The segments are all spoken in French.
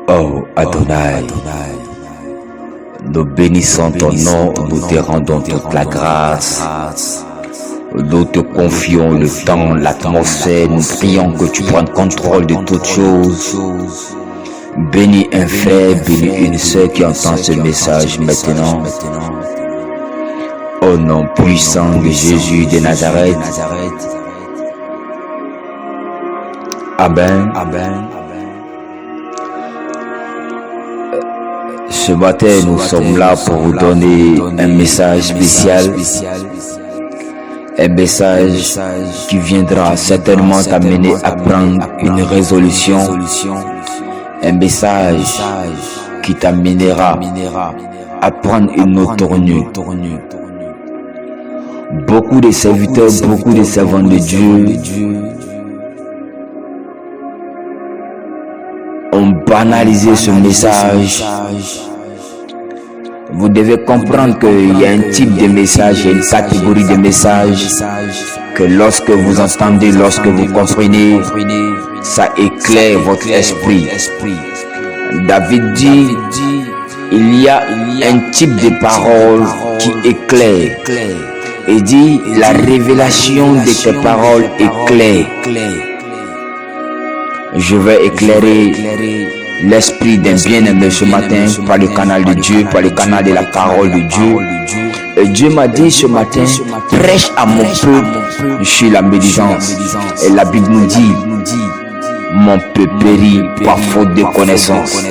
Oh Adonai, nous bénissons ton nom, nous te rendons toute la grâce. Nous te confions le temps, l'atmosphère, nous prions que tu prennes contrôle de toutes choses. Bénis un frère, bénis une sœur qui entend ce message maintenant. Au nom puissant de Jésus de Nazareth. Amen. Ce matin, nous sommes là pour vous donner un message spécial. Un message qui viendra certainement t'amener à prendre une résolution. Un message qui t'amènera à prendre une autre tournure. Beaucoup de serviteurs, beaucoup de servants de Dieu ont banalisé ce message. Vous devez comprendre qu'il y a un type de message, il y a une catégorie de messages que lorsque vous entendez, lorsque vous comprenez, ça éclaire votre esprit. David dit, il y a un type de parole qui éclaire. Et dit, la révélation de tes paroles éclaire. Je vais éclairer l'esprit d'un bien-aimé ce matin par le canal de Dieu, par le canal de la parole de Dieu. Et Dieu m'a dit ce matin, prêche à mon peuple sur la médisance. Et la Bible nous dit, mon peuple périt par faute de connaissance.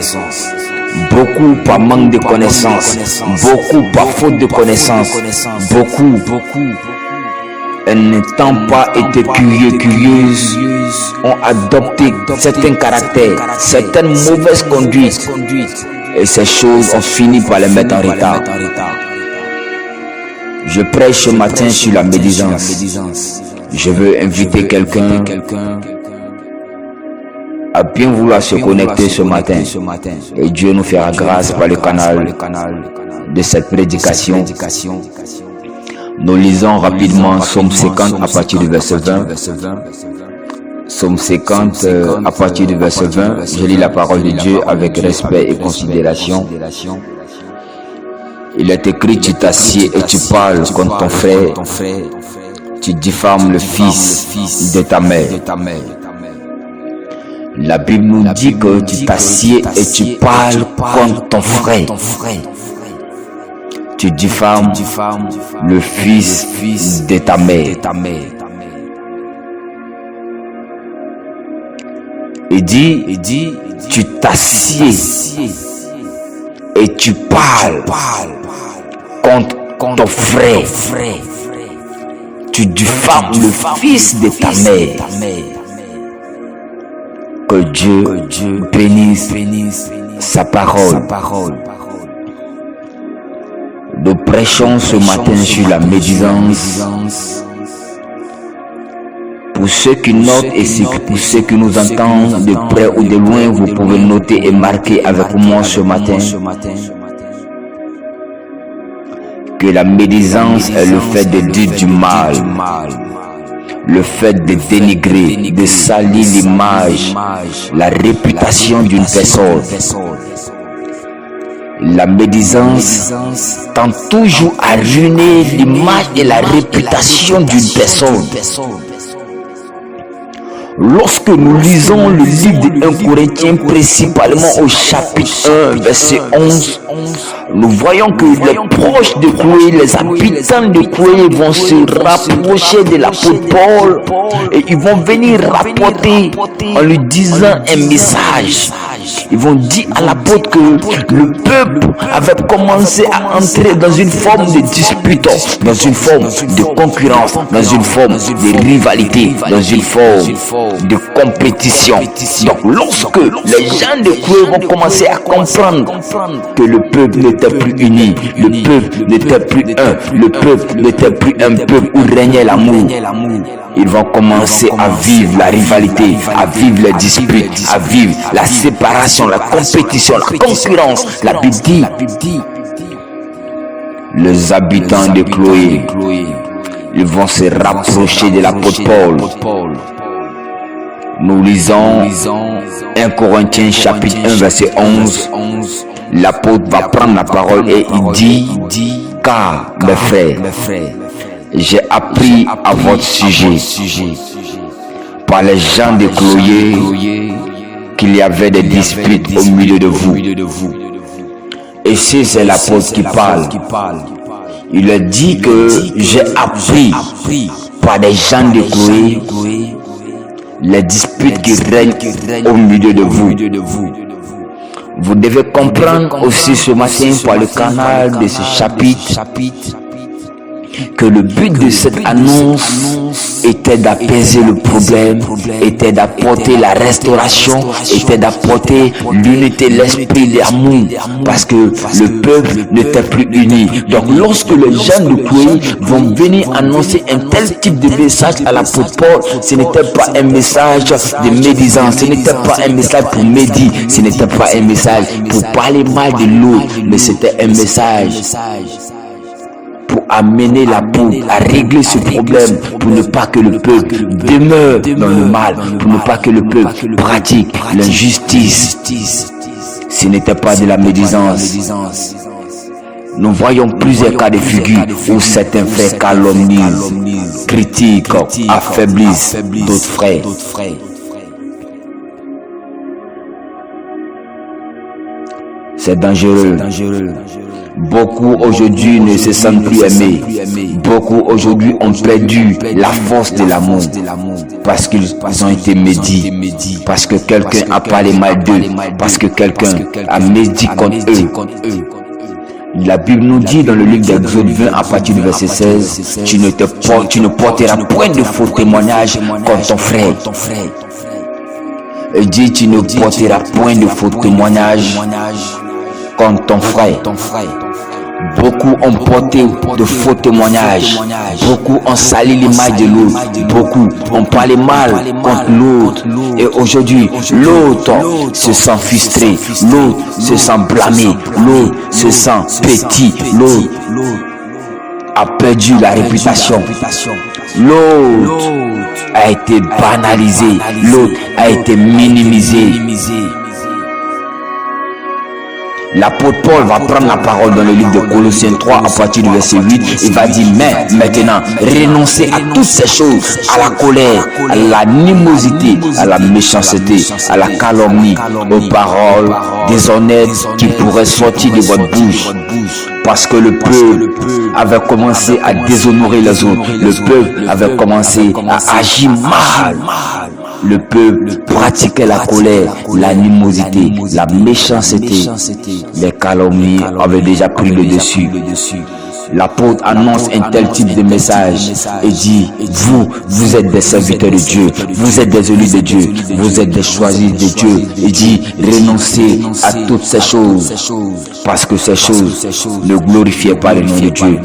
Beaucoup par manque de connaissance. Beaucoup par faute de connaissance. Beaucoup n'étant pas été curieuses, ont adopté certains caractères, certaines mauvaises conduites. Et ces choses ont fini par les mettre en retard. Je prêche ce matin sur la médisance. Je veux inviter quelqu'un à bien vouloir se connecter ce matin. Et Dieu nous fera grâce par le canal de cette prédication. Nous lisons rapidement Psaume 50 à partir du verset 20. Psaume 50 à partir du verset 20. Je lis la parole de Dieu avec respect et considération. Il est écrit, tu t'assieds et tu parles contre ton frère. Tu diffames le fils de ta mère. La Bible nous dit que tu t'assieds et tu parles contre ton frère. Tu diffames le fils de ta mère. Il dit, tu t'assieds et tu parles contre ton frère. Tu diffames le fils de ta mère. Que Dieu bénisse sa parole. Nous prêchons ce matin sur la médisance. Pour ceux qui notent et pour ceux qui nous entendent de près ou de loin, vous pouvez noter et marquer avec moi ce matin que la médisance est le fait de dire du mal, le fait de dénigrer, de salir l'image, la réputation d'une personne. La médisance tend toujours à ruiner l'image et la réputation d'une personne. Lorsque nous lisons le livre de 1 Corinthiens, principalement au chapitre 1, verset 11, nous voyons que les proches de Chloé, les habitants de Chloé vont se rapprocher de l'apôtre Paul et ils vont venir rapporter en lui disant un message. Ils vont dire à l'apôtre que le peuple avait commencé à entrer dans une forme de dispute, dans une forme de concurrence, dans une forme de rivalité, dans une forme de compétition. Donc lorsque les gens de Chloé vont commencer à comprendre que le peuple n'était plus uni, le peuple n'était plus un, le peuple n'était plus un peuple où régnait l'amour, ils vont commencer à vivre la rivalité, à vivre les disputes, à vivre la séparation, la compétition, la concurrence. La Bible dit, les habitants de Chloé, ils vont se rapprocher de l'apôtre Paul. Nous lisons 1 Corinthiens chapitre 1 verset 11. L'apôtre va prendre la parole et il dit: car mes frères, j'ai appris à votre sujet par les gens de Chloé qu'il y avait des disputes au milieu de vous. Et si c'est l'apôtre qui parle, il a dit que j'ai appris par des gens de Chloé les disputes qui règnent au milieu de vous. Vous devez comprendre aussi ce matin par le canal de ce chapitre que le but de cette annonce était d'apaiser le problème, était d'apporter la restauration, était d'apporter l'unité, l'esprit, l'amour, parce que le peuple n'était plus uni. Donc lorsque les gens de Chloé vont venir annoncer un tel type de message à l'apôtre Paul, ce n'était pas un message de médisance, ce n'était pas un message pour médire, ce n'était pas un message pour parler mal de l'autre, mais c'était un message pour amener la paix, à régler ce problème, pour ne pas que le peuple demeure dans le mal, pour ne pas que le peuple pratique l'injustice. Ce n'était pas de la médisance. Nous voyons plusieurs cas de figure où certains frères calomnient, critiquent, affaiblissent d'autres frères. C'est dangereux. Beaucoup aujourd'hui ne se sentent plus aimés. Beaucoup aujourd'hui ont perdu la force de l'amour parce qu'ils ont été médits, parce que quelqu'un a parlé mal d'eux, parce que quelqu'un a médit contre eux. La Bible nous dit dans le livre d'Exode 20 à partir du verset 16, tu ne porteras point de faux témoignages contre ton frère. Il dit, tu ne porteras point de faux témoignages contre ton frère. Beaucoup ont porté de faux témoignages. Beaucoup ont sali l'image de l'autre. Beaucoup ont parlé mal contre l'autre. Et aujourd'hui, l'autre se sent frustré. L'autre se sent blâmé. L'autre se sent petit. L'autre a perdu la réputation. L'autre a été banalisé. L'autre a été minimisé. L'apôtre Paul va prendre la parole dans le livre de Colossiens 3 à partir du verset 8. Il va dire, mais maintenant, renoncez à toutes ces choses, à la colère, à l'animosité, à la méchanceté, à la calomnie, aux paroles déshonnêtes qui pourraient sortir de votre bouche. Parce que le peuple avait commencé à déshonorer les autres. Le peuple avait commencé à agir mal. Le peuple pratiquait la colère, l'animosité, la méchanceté. Les calomnies avaient déjà pris le dessus. L'apôtre annonce un tel type de message et dit, vous êtes des serviteurs de Dieu, vous êtes des élus de Dieu, vous êtes des choisis de Dieu. Il dit, renoncez à toutes ces choses, parce que ces choses ne glorifiaient pas le nom de Dieu.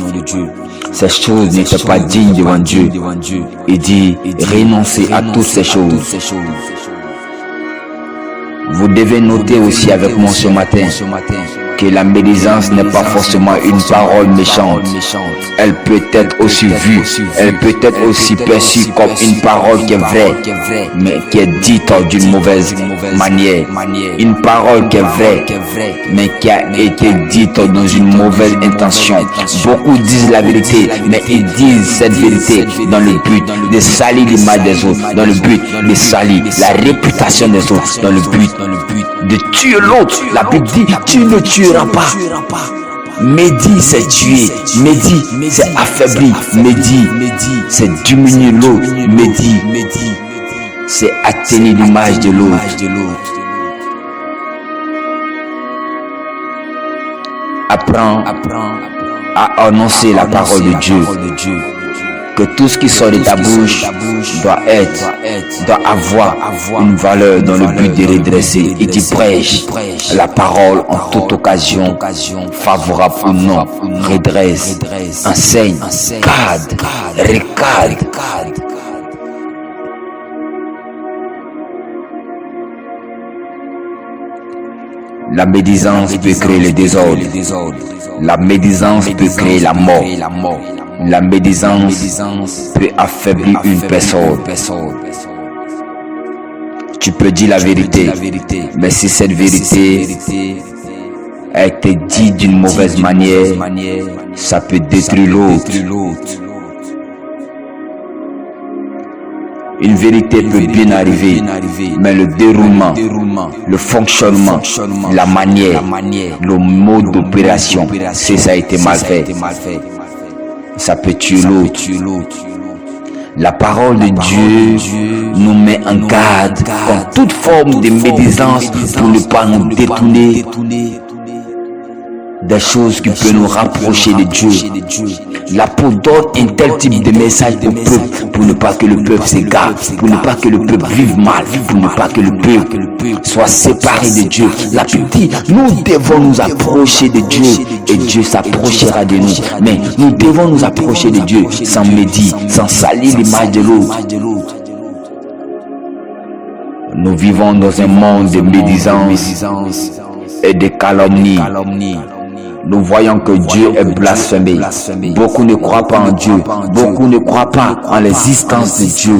Ces choses n'étaient pas dignes devant Dieu. Il dit, renoncez à toutes ces choses. Vous devez noter aussi avec moi ce matin que la médisance n'est pas forcément une parole méchante. Elle peut être aussi vue, elle peut être aussi perçue comme une parole qui est vraie, mais qui est dite d'une mauvaise manière. Une parole qui est vraie, mais qui a été dite dans une mauvaise intention. Beaucoup disent la vérité, mais ils disent cette vérité dans le but de salir l'image des autres, dans le but de salir la réputation des autres, dans le but de tuer l'autre. La Bible dit, tu ne tueras pas. Médit, c'est tuer. Médit, c'est affaiblir. Médit, c'est diminuer l'autre. Médit, c'est atteindre l'image de l'autre. Apprends à annoncer la parole de Dieu. Que tout ce qui sort de ta bouche doit avoir une valeur dans le but de redresser. Et tu prêches la parole en toute occasion, favorable ou non, redresse, enseigne, cadre, recadre. La médisance peut créer le désordre. La médisance peut créer la mort. La médisance peut affaiblir une personne. Tu peux dire la vérité, mais si cette vérité a été dite d'une mauvaise manière, ça peut détruire l'autre. Une vérité peut bien arriver, mais le déroulement, le fonctionnement, la manière, le mode d'opération, si ça a été mal fait, ça peut tuer l'autre. La parole de Dieu nous met en garde contre toute forme de médisance pour ne pas nous détourner des choses qui peuvent nous rapprocher de Dieu. L'apôtre donne un tel type de message au peuple pour ne pas que le peuple s'égare, pour ne pas que le peuple vive mal, pour ne pas que le peuple soit séparé de Dieu. La Bible dit, nous devons nous approcher de Dieu et Dieu s'approchera de nous. Mais nous devons nous approcher de Dieu sans médire, sans salir l'image de l'autre. Nous vivons dans un monde de médisance et de calomnie. Nous voyons que Dieu est blasphémé. Beaucoup ne croient pas en Dieu. Beaucoup ne croient pas en l'existence de Dieu.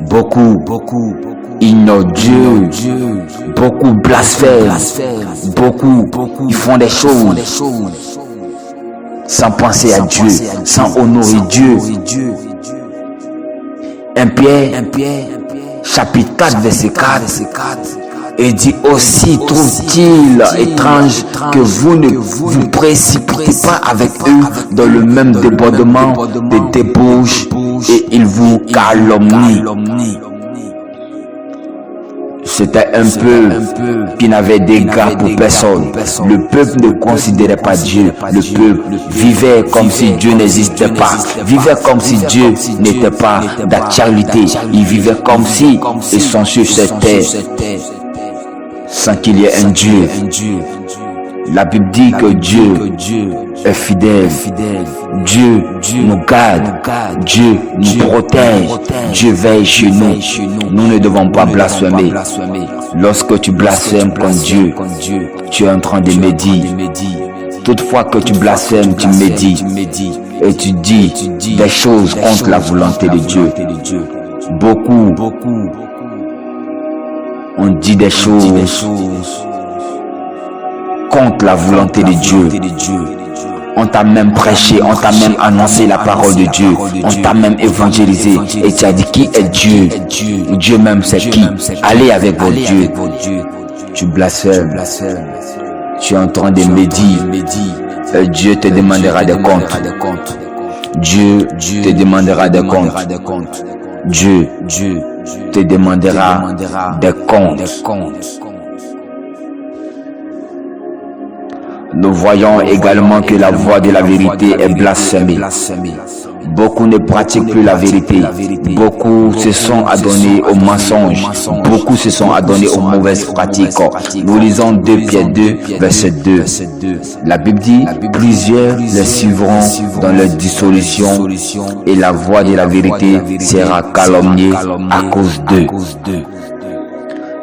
Beaucoup ignorent Dieu. Beaucoup blasphèment. Beaucoup ils font des choses sans penser à Dieu, sans honorer Dieu. 1 Pierre, chapitre 4, verset 4. Et dit aussi, trouve-t-il étrange que vous ne vous précipitez pas avec eux dans le même débordement de débauche et ils vous calomnient. C'était un peuple qui n'avait d'égard pour personne. Le peuple ne considérait pas Dieu. Le peuple vivait comme si Dieu n'existait pas. Vivait comme si Dieu n'était pas d'actualité. Il vivait comme si ils sont sur cette terre sans qu'il y ait un Dieu. La Bible dit que Dieu est fidèle. Dieu nous garde. Dieu nous protège. Dieu veille sur nous. Nous ne devons pas blasphémer. Lorsque tu blasphèmes contre Dieu, tu es en train de médire. Toutefois que tu blasphèmes, tu médites. Et tu dis des choses contre la volonté de Dieu. Beaucoup on dit des choses contre la volonté de Dieu. On t'a même prêché, on t'a même annoncé la parole de Dieu. On t'a même évangélisé. Et tu as dit qui est Dieu. Dieu même c'est qui. Allez avec votre Dieu. Tu blasphèmes. Tu es en train de médire. Et Dieu te demandera des comptes. Dieu te demandera des comptes. Dieu te demandera des comptes. Nous voyons également que la voie de la vérité est blasphémée. Beaucoup ne pratiquent plus la vérité. Beaucoup se sont adonnés aux mensonges. Beaucoup se sont adonnés aux mauvaises pratiques. Nous lisons 2 Pierre 2, verset 2. La Bible dit, plusieurs les suivront dans leur dissolution et la voie de la vérité sera calomniée à cause d'eux.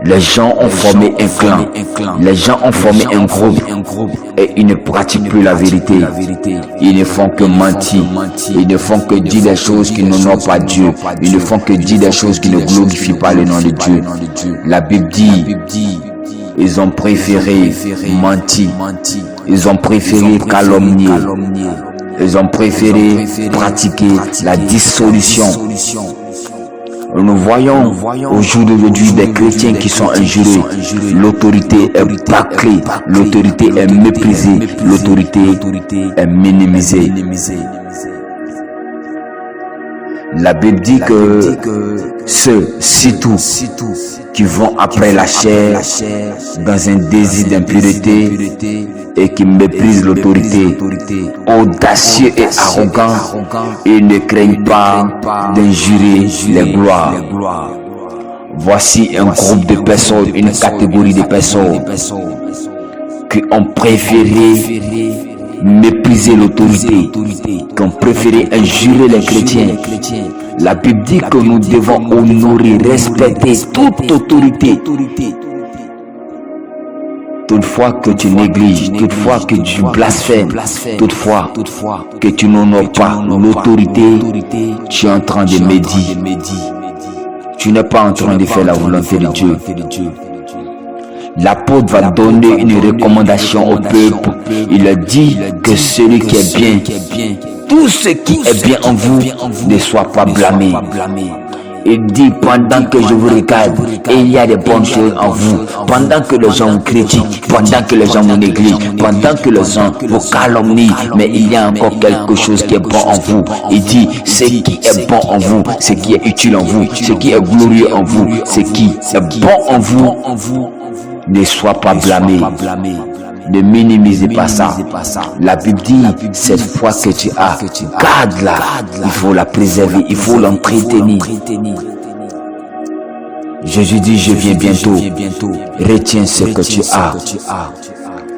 Les gens ont formé un clan, les gens ont formé un groupe et ils ne pratiquent plus la vérité. Ils ne font que mentir, ils ne font que dire des choses qui n'honorent pas Dieu, ils ne font que dire des choses qui ne glorifient pas le nom de Dieu. La Bible dit, ils ont préféré mentir, ils ont préféré calomnier, ils ont préféré pratiquer la dissolution. Nous voyons au jour d'aujourd'hui des chrétiens qui sont injuriés. L'autorité est bâclée, l'autorité est méprisée, l'autorité est minimisée. La Bible dit que ceux, surtout, qui vont après la chair dans un désir d'impureté et qui méprisent l'autorité, audacieux et arrogants, ils ne craignent pas d'injurer les gloires. Voici un groupe de personnes, une catégorie de personnes qui ont préféré mépriser l'autorité, qui ont préféré injurer les chrétiens. La Bible dit que nous devons honorer, respecter toute autorité. Toutefois que tu négliges, toutefois que tu blasphèmes, toutefois que tu n'honores pas l'autorité, tu es en train de médire. Tu n'es pas en train de faire la volonté de Dieu. L'apôtre va donner une recommandation au peuple. Il a dit que celui qui est bien, tout ce qui est bien en vous, ne soit pas blâmé. Il dit, pendant que je vous regarde, et il y a des bonnes choses en vous, pendant que les gens vous critiquent, pendant que les gens vous négligent, pendant que les gens vous calomnient, mais il y a encore quelque chose qui est bon en vous. Il dit, ce qui est bon en vous, ce qui est utile en vous, ce qui est glorieux en vous, ce qui est bon en vous, ne soit pas blâmé. Ne minimisez pas ça. La Bible dit, cette foi que tu as, garde-la. Il faut la préserver, il faut l'entretenir. Jésus dit, je viens bientôt. Retiens ce que tu as.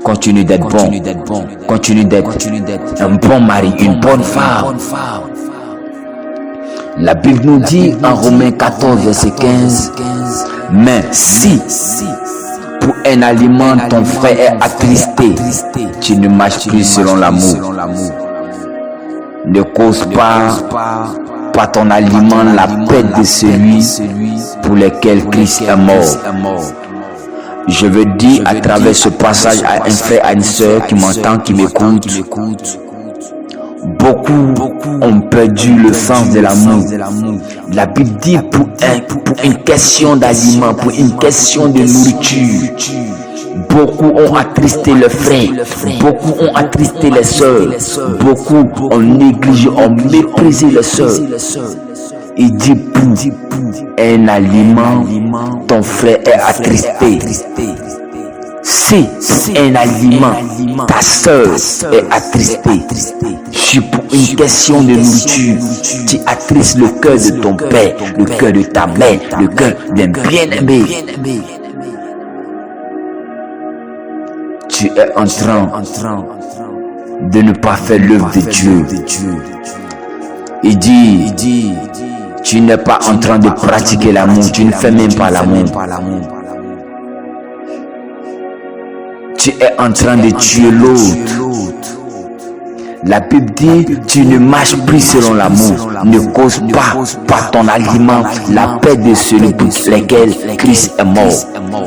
Continue d'être bon. Continue d'être un bon mari, une bonne femme. La Bible nous dit en Romains 14, verset 15, mais si pour un aliment ton frère est attristé, tu ne marches plus selon l'amour. Ne cause pas par ton aliment la paix de celui pour lequel Christ est mort. Je veux dire à travers ce passage à un frère, à une soeur qui m'entend, qui m'écoute, beaucoup ont perdu le sens de l'amour. La Bible dit pour une question d'aliment, pour une question de nourriture, beaucoup ont attristé le frère, beaucoup ont attristé les sœurs, beaucoup ont négligé, ont méprisé les sœurs. Il dit pour un aliment, ton frère est attristé. Si un aliment, ta sœur est attristée, si pour une question de nourriture, tu attristes le cœur de ton père, le cœur de ta mère, le cœur d'un bien-aimé, tu es en train de ne pas faire l'œuvre de Dieu. Il dit, tu n'es pas en train de pratiquer l'amour, tu ne fais même pas l'amour. Tu es en train de tuer l'autre. La Bible dit, tu ne marches plus selon l'amour. Ne cause pas par ton aliment la paix de celui pour lequel Christ est mort.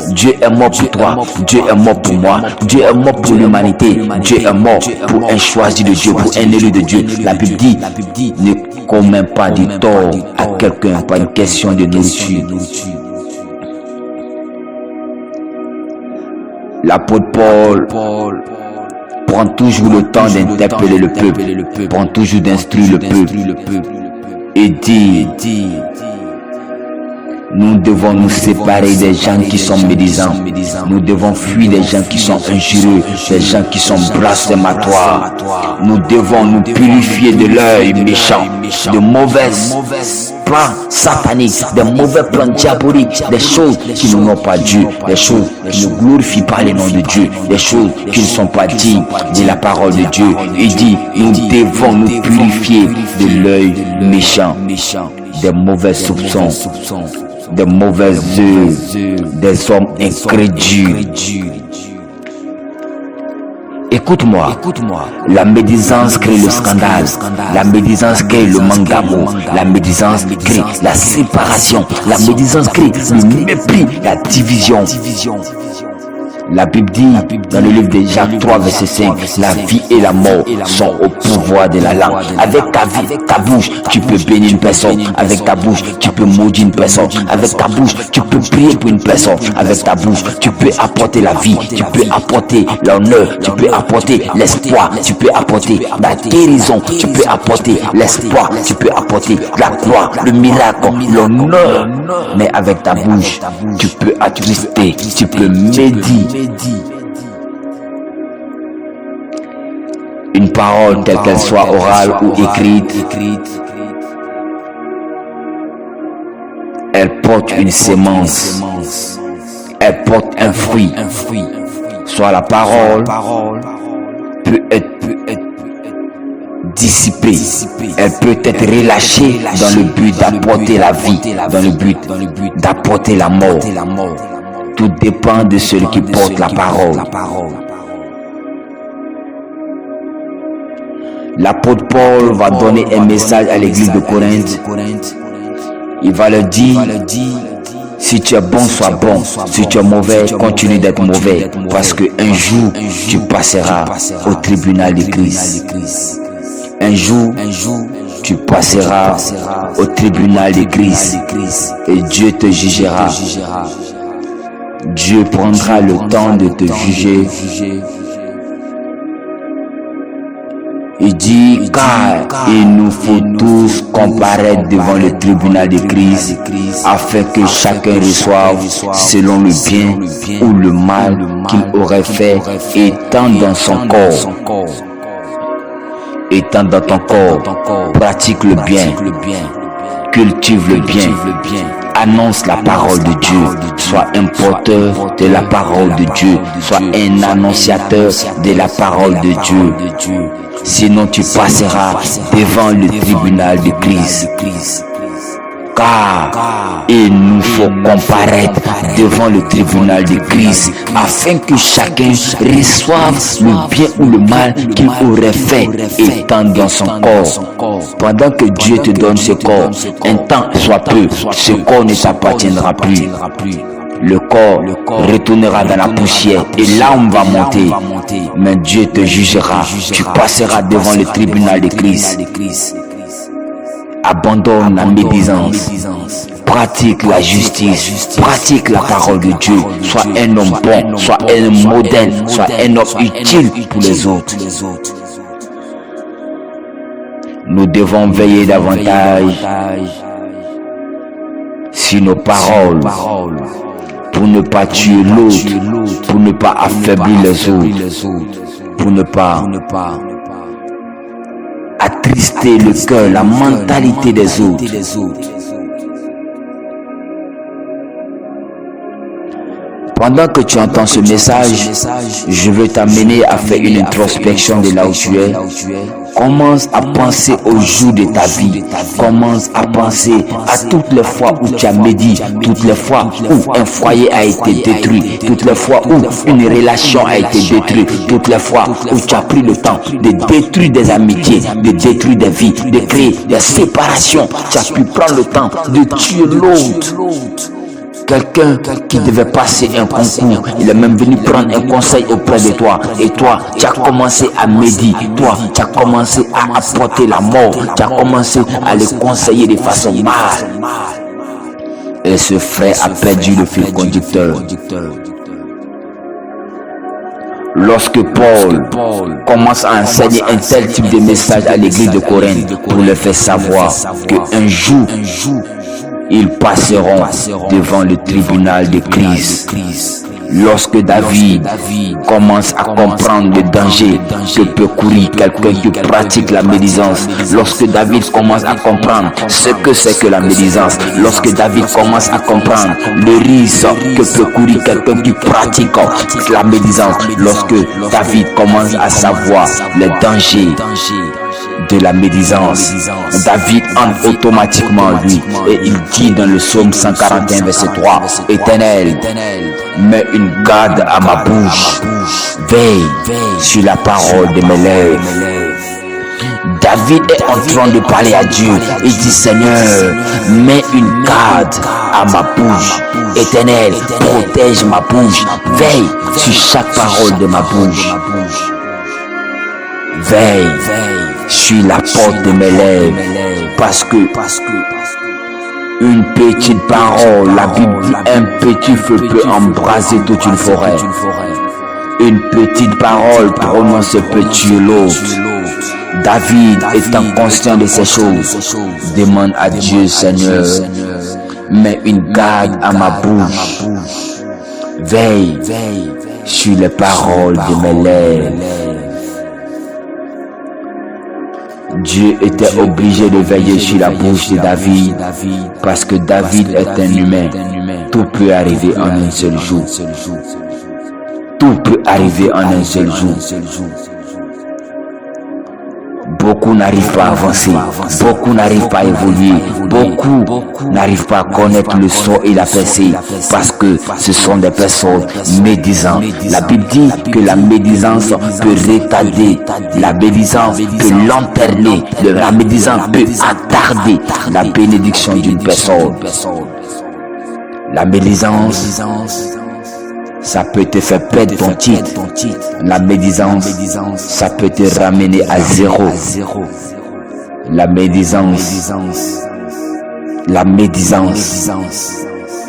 Dieu est mort pour toi. Dieu est mort pour moi. Dieu est mort pour l'humanité. Dieu est mort pour un choisi de Dieu, pour un élu de Dieu. La Bible dit, ne commets pas du tort à quelqu'un par une question de nourriture. L'apôtre Paul prend toujours le temps d'interpeller le peuple, prend toujours d'instruire le peuple et dit, nous devons nous séparer des gens qui sont médisants, nous devons fuir des gens qui sont injurieux, des gens qui sont blasphématoires, nous devons nous purifier de l'œil méchant, de mauvais plans sataniques, de mauvais plans diaboliques, des choses qui ne n'ont pas Dieu, des choses qui ne glorifient pas le nom de Dieu, des choses qui ne sont pas dignes de la parole de Dieu. Il dit, nous devons nous purifier de l'œil méchant, des mauvais soupçons, des mauvaises œuvres, des hommes incrédules. Écoute-moi, la médisance crée le scandale, la médisance crée le manque d'amour, la médisance crée la séparation, la médisance crée le mépris, la division. La Bible dit dans le livre de Jacques 3, verset 5, la vie et la mort sont au pouvoir de la langue. Avec ta bouche, tu peux bénir une personne. Avec ta bouche, tu peux maudire une personne. Avec ta bouche, tu peux prier pour une personne. Avec ta bouche, tu peux apporter la vie, tu peux apporter l'honneur, tu peux apporter l'espoir, tu peux apporter la guérison, tu peux apporter l'espoir, tu peux apporter la gloire, le miracle, l'honneur. Mais avec ta bouche, tu peux attrister, tu peux médire. Une parole, telle qu'elle soit orale ou écrite, elle porte une sémence, elle porte un fruit. Soit la parole peut être dissipée, elle peut être relâchée dans le but d'apporter la vie, dans le but d'apporter la mort. Tout dépend de celui qui porte la parole. L'apôtre Paul va donner un message à l'église de Corinthe. Il va leur dire, si tu es bon, sois bon. Si tu es mauvais, continue d'être mauvais. Parce qu'un jour, tu passeras au tribunal de Christ. Un jour, tu passeras au tribunal de Christ. Et Dieu te jugera. Dieu prendra le temps de te juger. Il dit, car il nous faut tous comparaître devant le tribunal de Christ, afin que chacun reçoive selon le bien ou le mal qu'il aurait fait, étant dans son corps. Étant dans ton corps, pratique le bien, cultive le bien, annonce la parole de Dieu, sois un porteur de la parole de Dieu, sois un annonciateur de la parole de Dieu. Sinon tu passeras devant le tribunal de Christ. Car il nous faut comparaître devant le tribunal de Christ afin que chacun reçoive le bien ou le mal qu'il aurait fait étant dans son corps. Pendant que Dieu te donne ce corps, un temps soit peu, ce corps ne t'appartiendra plus. Le corps retournera dans la poussière et l'âme va monter. Mais Dieu te jugera. Tu passeras devant le tribunal de Christ. Abandonne la médisance. Pratique la justice. Pratique la parole de Dieu. Sois un homme bon. Sois un modèle. Sois un homme utile pour les autres. Nous devons veiller davantage sur nos paroles, pour ne pas tuer l'autre, pour ne pas affaiblir les autres, pour ne pas attrister le cœur, la mentalité des autres. Pendant que tu entends ce message, je veux t'amener à faire une introspection de là où tu es. Commence à penser au jour de ta vie. Commence à penser à toutes les fois où tu as médit, toutes les fois où un foyer a été détruit, toutes les fois où une relation a été détruite, toutes les fois où tu as pris le temps de détruire des amitiés, de détruire des vies, de créer des séparations. Tu as pu prendre le temps de tuer l'autre. Quelqu'un qui devait passer un concours, il est même venu prendre un conseil auprès de toi. Et toi, tu as commencé à médire. Toi, tu as commencé à apporter la mort. Tu as commencé à le conseiller de façon mal. Et ce frère a perdu le fil conducteur. Lorsque Paul commence à enseigner un tel type de message à l'église de Corinthe pour leur faire savoir qu'un jour, ils passeront devant le tribunal de Christ. Lorsque David commence à comprendre le danger que peut courir quelqu'un qui pratique la médisance, lorsque David commence à comprendre ce que c'est que la médisance, lorsque David commence à comprendre le risque que peut courir quelqu'un qui pratique la médisance, lorsque David commence à savoir les dangers de la médisance, David entre automatiquement en lui et il dit dans le psaume 141 verset 3, Éternel, mets une garde à ma bouche, veille sur la parole de mes lèvres. David est en train de parler à Dieu. Il dit, Seigneur, mets une garde à ma bouche. Éternel, protège ma bouche. Veille sur chaque parole de ma bouche. Veille sur la porte de mes lèvres. Parce que une petite parole, la Bible dit, un petit feu peut embraser toute une forêt. Une petite parole prononcée peut tuer l'autre. David, étant conscient de ces choses, demande à Dieu, Seigneur, mets une garde à ma bouche. Veille sur les paroles de mes lèvres. Dieu était obligé de veiller sur la bouche de David parce que David est un humain. Tout peut arriver en un seul jour. Tout peut arriver en un seul jour. Beaucoup n'arrivent pas à avancer, beaucoup n'arrivent pas à évoluer, beaucoup n'arrivent pas à connaître le sort et la percée parce que ce sont des personnes médisantes. La Bible dit que la médisance peut retarder, la médisance peut lanterner, la médisance peut attarder la bénédiction d'une personne. La médisance, ça peut te faire perdre ton titre. La médisance, ça peut te ramener à zéro. La médisance, la médisance,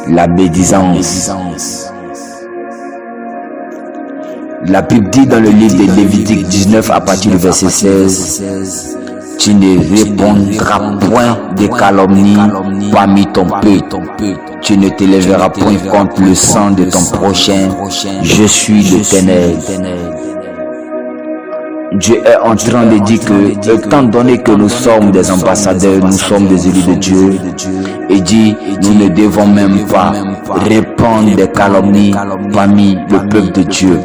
la médisance. La Bible dit dans le livre de Lévitique 19 à partir du verset 16, tu ne répondras point de calomnie parmi ton peuple. Tu ne t'élèveras point contre le sang de ton prochain. Je suis l'Éternel. Dieu est en train de dire que, étant donné que nous sommes des ambassadeurs, nous sommes des élus de Dieu, et dit, nous ne devons même pas répandre des calomnies parmi le peuple de Dieu.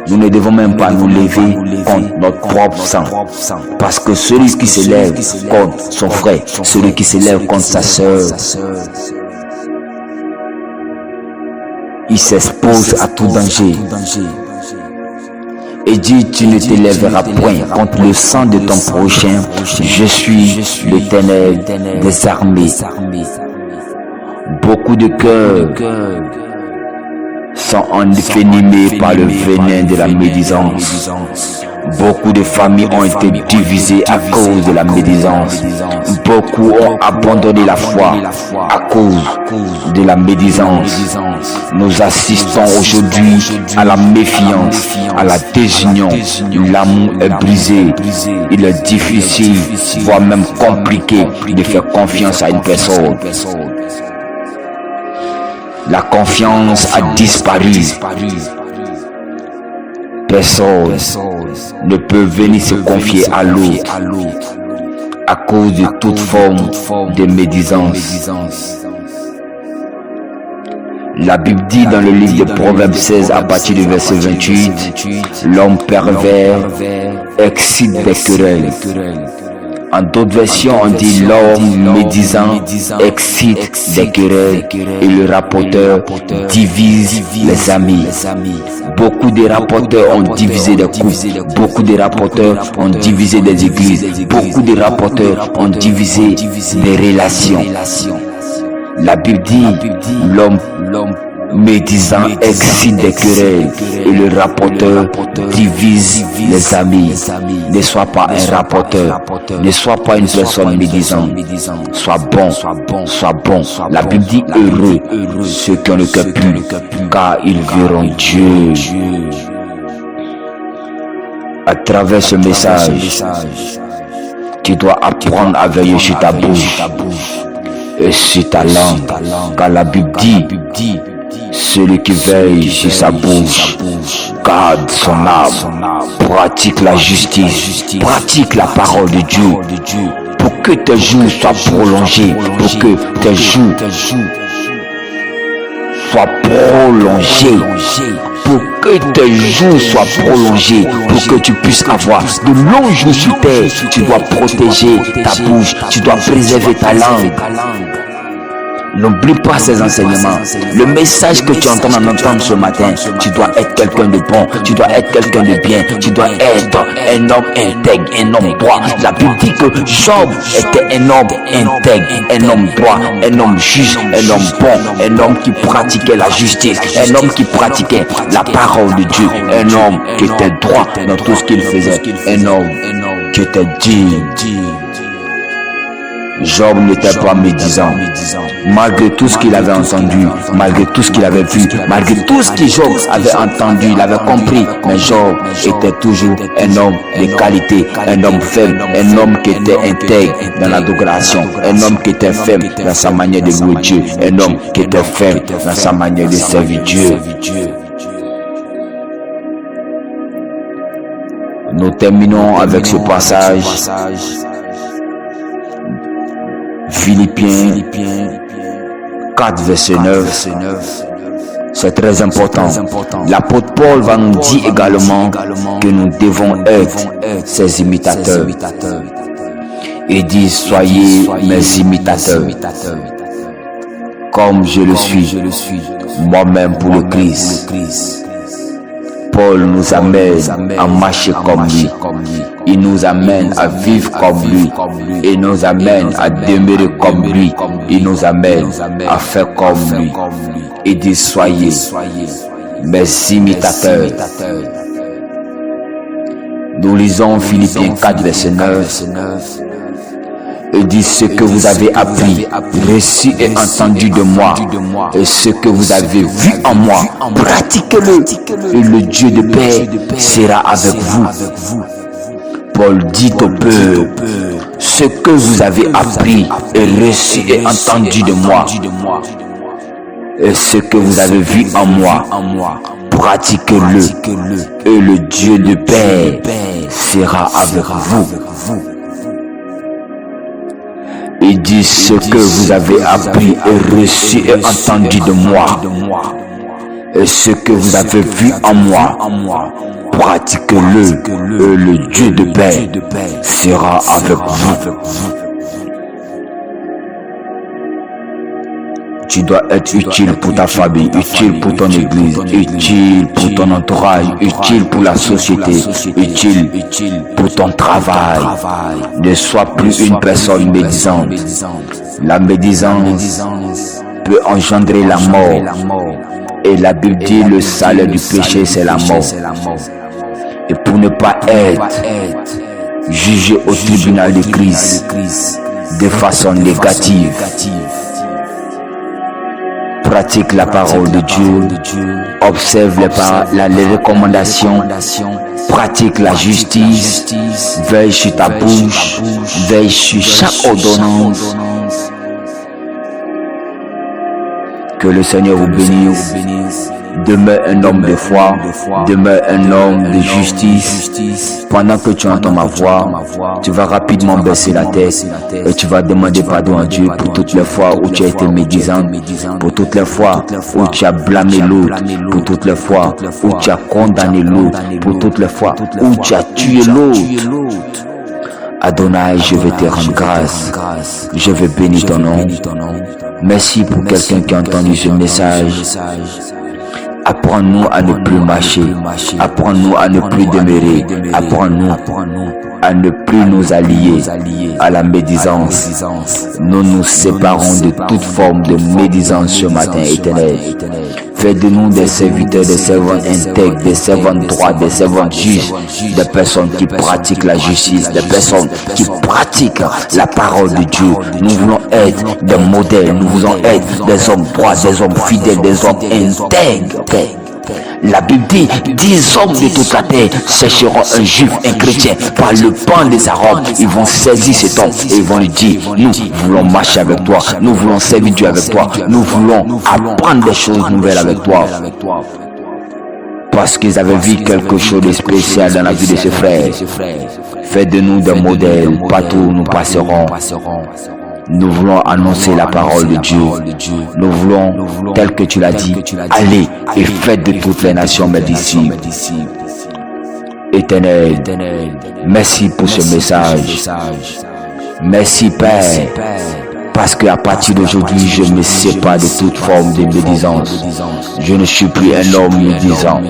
Nous ne devons même pas nous lever contre notre propre sang. Parce que celui qui s'élève contre son frère, celui qui s'élève contre sa sœur, il s'expose à tout danger. Et dit, tu ne t'élèveras point contre le sang de ton prochain. Je suis l'Éternel des armées. Beaucoup de cœurs sont envenimés par le venin de la médisance. Beaucoup de familles ont été divisées à cause de la médisance. Beaucoup ont abandonné la foi à cause de la médisance. Nous assistons aujourd'hui à la méfiance, à la désunion. L'amour est brisé. Il est difficile, voire même compliqué de faire confiance à une personne. La confiance a disparu. Personne ne peut venir se confier à l'autre à cause de toute forme de médisance. La Bible dit dans le livre de Proverbes 16 à partir du verset 28, l'homme pervers excite des querelles. En d'autres versions, on dit l'homme médisant excite des querelles et le rapporteur divise les amis. Beaucoup de rapporteurs ont divisé des couples. Beaucoup de rapporteurs ont divisé des églises. Beaucoup de rapporteurs ont divisé des relations. La Bible dit l'homme médisant excite des querelles et le rapporteur divise les amis. Ne sois pas un rapporteur, ne sois pas une personne médisante. Sois bon, sois bon. La Bible dit heureux ceux qui ont le cœur pur, car ils verront Dieu. À travers ce message, tu dois apprendre à veiller sur ta bouche et sur ta langue, car la Bible dit celui qui veille sur sa bouche garde son âme, pratique la justice, pratique la parole de Dieu, pour que tes jours soient prolongés, pour que tes jours soient prolongés, pour que tes jours soient prolongés, pour que tu puisses avoir de longs jours sur terre. Tu dois protéger ta bouche, tu dois préserver ta langue. N'oublie pas ces enseignements. Le message que tu entends en entendre ce matin, tu dois être quelqu'un de bon, tu dois être quelqu'un de bien, tu dois être un homme intègre, un homme droit. La Bible dit que Job était un homme intègre, un homme droit, un homme juste, un homme bon, un homme qui pratiquait la justice, un homme qui pratiquait la parole de Dieu, un homme qui était droit dans tout ce qu'il faisait, un homme qui était digne. Job n'était pas médisant. Malgré tout ce qu'il avait entendu, malgré tout ce qu'il avait vu, malgré tout ce que Job avait entendu, il avait compris. Mais Job était toujours un homme de qualité, un homme faible, un homme qui était intègre dans l'adoration, un homme qui était faible dans sa manière de louer Dieu, un homme qui était faible dans sa manière de servir Dieu. Nous terminons avec ce passage. Philippiens 4 verset 9. C'est très important. L'apôtre Paul va nous dire également que nous devons être ses imitateurs. Il dit, soyez mes imitateurs, comme je le suis moi-même pour le Christ. Paul nous amène à marcher comme lui. Il nous amène à vivre comme lui. Il nous amène à demeurer comme lui. Il nous amène à faire comme lui. Il dit, soyez mes imitateurs. Nous lisons Philippiens 4, verset 9. Il dit, ce que vous avez appris, reçu et entendu de moi, et ce que vous avez vu en moi, pratiquez-le, et le Dieu de paix sera avec vous. Paul dit au peuple, ce que vous avez appris et reçu et entendu de moi, et ce que vous avez vu en moi, pratiquez-le, et le Dieu de paix sera avec vous. Il dit, ce que vous avez appris et reçu et entendu de moi, et ce que vous avez vu en moi, pratiquez-le, et le Dieu de paix sera avec vous. Tu dois être utile pour ta famille, utile pour ton église, utile pour ton entourage, utile pour la société, utile pour ton travail. Ne sois plus une personne médisante. La médisance peut engendrer la mort. Et la Bible dit, le salaire du péché, c'est la mort. Et pour ne pas être jugé au tribunal de Christ de façon négative, pratique la parole de Dieu, observe les recommandations, pratique la justice, veille sur ta bouche, veille sur chaque ordonnance. Que le Seigneur vous bénisse. Demeure un homme de foi, demeure un homme de justice. Pendant que tu entends ma voix, tu vas rapidement baisser la tête et tu vas demander pardon à Dieu pour toutes les fois où tu as été médisant, pour toutes les fois où tu as blâmé l'autre, pour toutes les fois où tu as condamné l'autre, pour toutes les fois où tu as tué l'autre. Adonai, je vais te rendre grâce. Je vais bénir ton nom. Merci pour quelqu'un qui a entendu ce message. Apprends-nous à ne plus marcher. Apprends-nous à ne plus demeurer. Apprends-nous à ne plus nous allier à la médisance. Nous nous séparons de toute forme de médisance ce matin, Éternel. Fais de nous des serviteurs, des servants intègres, des servants droits, des servants justes, des personnes qui pratiquent la justice, des personnes qui pratiquent la parole de Dieu. Nous voulons être des modèles, nous voulons être des hommes droits, des hommes fidèles, des hommes intègres. La Bible dit, 10 hommes de toute la terre sécheront un juif, un chrétien, par le pan de sa robe. Ils vont saisir cet homme et ils vont lui dire, nous voulons marcher avec toi, nous voulons servir Dieu avec toi, nous voulons apprendre des choses nouvelles avec toi. Parce qu'ils avaient vu quelque chose de spécial dans la vie de ses frères. Fais de nous des modèles, partout où nous passerons. Nous voulons annoncer la parole de Dieu. Nous voulons, tel que tu l'as dit, aller et faites de toutes les nations mes disciples. Éternel, merci pour ce message. Merci Père, parce qu'à partir d'aujourd'hui, je me sépare de toute forme de médisance. Je ne suis plus un homme médisant.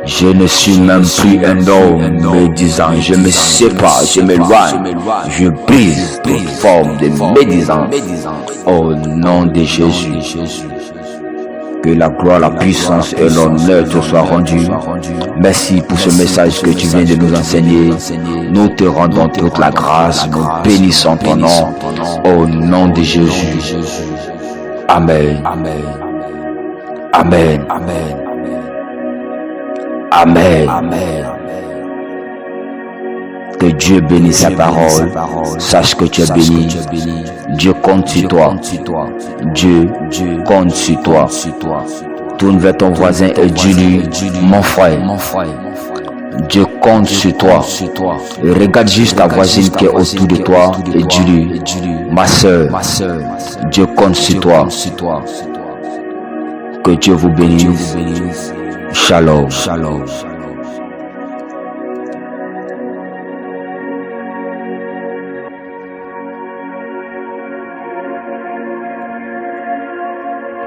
Je ne suis même plus un homme médisant. Je me sépare, je m'éloigne. Je brise toute forme de médisance. Au nom de Jésus. Que la gloire, la puissance et l'honneur te soient rendus. Merci pour ce message que tu viens de nous enseigner. Nous te rendons toute la grâce. Nous bénissons ton nom. Au nom de Jésus. Amen. Amen. Amen. Que Dieu bénisse sa parole. Sache que tu es béni. Dieu compte sur toi. Dieu compte sur toi. Tourne vers ton voisin et dis-lui, mon frère, Dieu compte sur toi. Et regarde juste ta voisine qui est autour de toi et dis-lui, ma soeur, Dieu compte sur toi. Que Dieu vous bénisse. Shalom. Shalom.